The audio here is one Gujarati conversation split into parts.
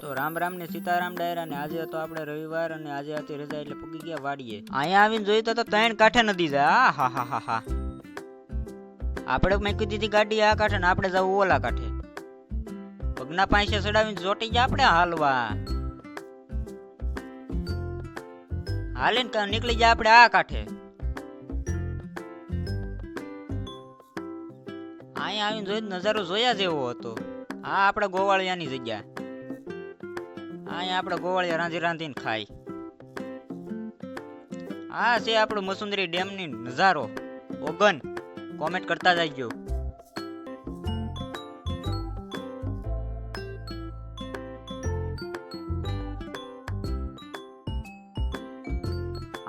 તો રામ રામ ને સીતારામ ડાયરા ને આજે તો આપણે રવિવાર અને આજે હતી રજા એટલે પૂગી ગયા વાડીએ. અહીંયા આવીને જોઈ તો ત્રણ કાંઠે નદી છે. હા હા હા હા આપણે મેકી દીધી ગાડી આ કાંઠે ને આપણે જવું ઓલા કાંઠે. પગના પાંચે ચડાવીને જોટી ગયા આપણે હાલવા. હાલીને નીકળી જાય આપણે આ કાંઠે. અહીંયા આવીને જોઈ નજારો જોયા જેવો હતો. આ આપણે ગોવાળિયાની જગ્યા. અહીંયા આપણે ગોવાળિયા રાંધી રાંધીને ખાય. આ છે આપણું મસુંદરી ડેમની નજારો. ઓગન કોમેન્ટ કરતા જજો.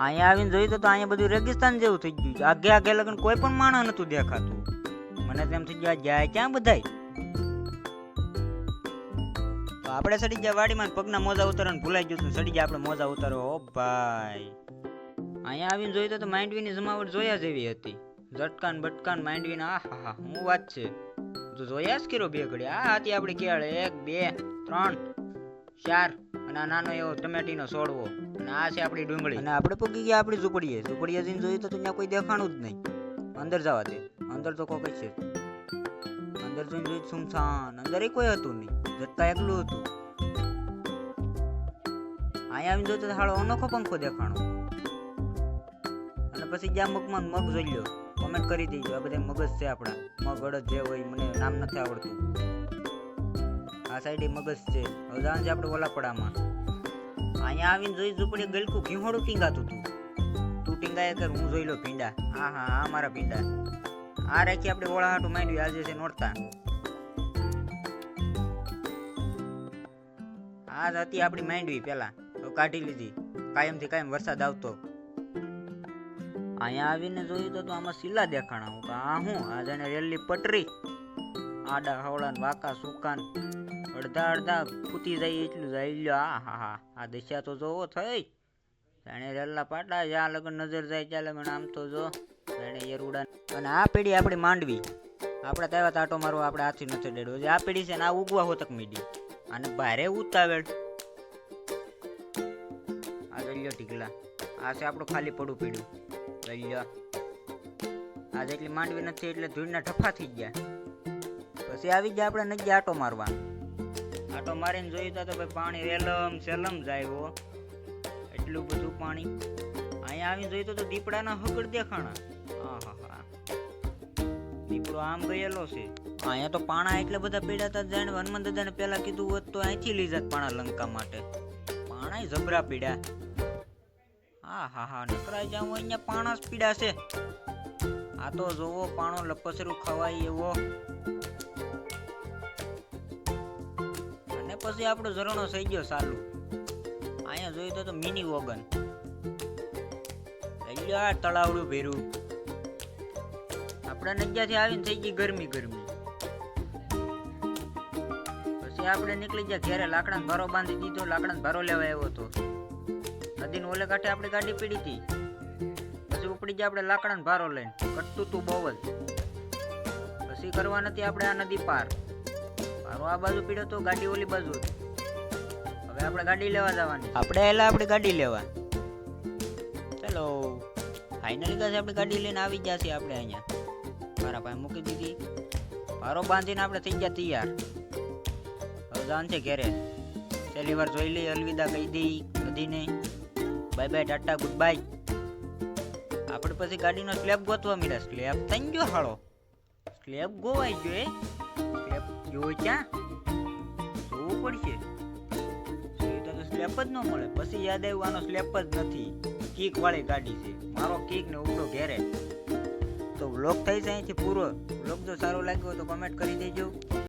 અહીંયા આવીને જોયું તો અહીંયા બધું રેગિસ્તાન જેવું થઈ ગયું. આગે આગે લગન કોઈ પણ માણસ નતું દેખાતું. મને તેમ થઈ ગયું જાય ક્યાં બધાય. તો આપણે સડી ગયા વાડીમાં પગના મોજા ઉતારવાનું ભૂલાઈ ગયું. સડી ગયા આપણે મોજા ઉતારો. ઓ ભાઈ અહીંયા આવીને જોયું તો માંડવીની જમાવટ જોયા જેવી હતી. ઝટકાન બટકાન માંડવીને આ હા હા હું વાત છે. જોયા જ કર્યો બે ઘડી. આ હતી આપણી કેળ 1 2 3 4 અને આ નાનો એવો ટમેટીનો છોડવો અને આ છે આપણી ડુંગળી. અને આપણે પૂગી ગયા આપણી ઝૂંપડીએ. ઝૂંપડીએ જઈને જોયું તો ત્યાં કોઈ દેખાણું જ નહીં. અંદર જવા દે. અંદર તો કોઈ છે. અંદર જઈને જોયું સુમસાન. અંદર કોઈ હતું નહીં. ઝટકા એકલું હતું. અહીંયા આવીને જોયું તો હાળો અનોખો પંખો દેખાણો. અને પછી જ્યાં મગમાં મગ જોઈ લ્યો. કોમેન્ટ કરી દેજો. આ બધા મગજ છે આપણા. મગ અડદ જે હોય મને નામ નથી આવડતું. આ સાઈડે મગજ છે. હવે જાણ છે આપણે ઓલાપડામાં. અહીંયા આવીને જોઈ ઝૂંપડી ગલકું ઘીહોડું ટીંગાતું હતું. તું ટીંગાય કર હું જોઈ લો ભીંડા. હા હા આ મારા ભીંડા. આ રાખી આપણે ઓળા હાટું માંડવી આજે છે નોરતા. આ હતી આપણી માંડવી પેલા તો કાઢી લીધી. કાયમથી કાયમ વરસાદ આવતો. અહીંયા આવીને જોયું તો આમાં શીલા દેખાણા. હું આ હું આ જાણે રેલની પટરી. આડા હવળા વાકા સુકાન અડધા અડધા ફૂટી જાય એટલું જાય લ્યો. આ હા હા આ દિશા તો જોવો થઈ. જાણે રેલના પાટા જ્યાં લગન નજર જાય ત્યાં લગન આમ તો જો જાણે એરુડા. અને આ પેઢી આપણી માંડવી. આપણે ત્યાં તાટો મારવો આપણે હાથી નથી ડેડો. આ પેઢી છે ને આ ઉગવા હોતક મીડી. અને ભારે ઉતાવેળ. આ લઈ લ્યો ઢીકલા. આ છે આપણું ખાલી પડું પીડ્યું. લઈ લ્યો. આ જેટલી માંડવી નથી એટલે ધૂળના ઠફા થઈ ગયા. પછી આવી ગયા આપણે નજી આટો મારવા. આટો મારીને જોયું તો ભાઈ પાણી રેલમ સેલમ જાય હો. એટલું બધું પાણી. અહીંયા આવીને જોયું તો દીપડાના હગડ દેખાણા. હા હા હા દીપડો આમ ગયેલો છે. અહીંયા તો પાણા એટલે બધા પીડા હતા. જાણે હનુમાન દાદાને પેલા કીધું હોત તો અહીંથી લઈ જાત પાણા લંકા માટે. પાણા જબરા પીડા. હા હા હા નકરાઈ જાવ અહીંયા પાણા જ પીડા છે. આ તો જોવો પાણો લપસરું ખવાય એવો. અને પછી આપણો ઝરણો થઈ ગયો ચાલુ. અહીંયા જોયું તો મિની ઓગન. લઈ લો આ તળાવડું ભેરું. આપણે નજ્જાથી આવીને થઈ ગઈ ગરમી ગરમી. પછી આપણે નીકળી ગયા ઘેરે. લાકડાનો ભારો બાંધી દીધો. લાકડાનો ભારો લેવા આવ્યો હતો. નદીને ઓલે કાંઠે આપણે ગાડી પીડી હતી. પછી ઉપડી ગયા આપણે લાકડાનો ભારો લઈને. કટતું તું બહુ જ. પછી કરવા નથી આપણે આ નદી પાર. ભારો આ બાજુ પીડ્યો તો ગાડી ઓલી બાજુ હતી. હવે આપણે ગાડી લેવા જવાની. આપણે એલા આપણે ગાડી લેવા. ચલો ફાઇનલી ગાડી આપણે ગાડી લઈને આવી ગયા છીએ આપણે અહીંયા. મારા પાસે મૂકી દીધી. ભારો બાંધીને આપણે થઈ ગયા તૈયાર. હવે જાન છે ઘેરે. છેલ્લી વાર જોઈ લઈ. અલવિદા કહી દઈ બધીને. Bye bye tata goodbye. આપણે પછી ગાડીનો સ્લેબ ગોતવા મળ્યા. સ્લેબ થઈ ગયો હાળો. સ્લેબ ગોવાઈ ગયો. સ્લેબ ગયો ક્યાં જોવું પડશે. સ્લેબ જ ન મળે. પછી યાદ આવ્યું આનો સ્લેબ જ નથી. કીક વાળી ગાડી છે. મારો કીક ને ઉપડો ઘેરે. તો વ્લોગ થઈ છે અહીંથી પૂરો. વ્લોગ જો સારો લાગ્યો તો કમેન્ટ કરી દેજો.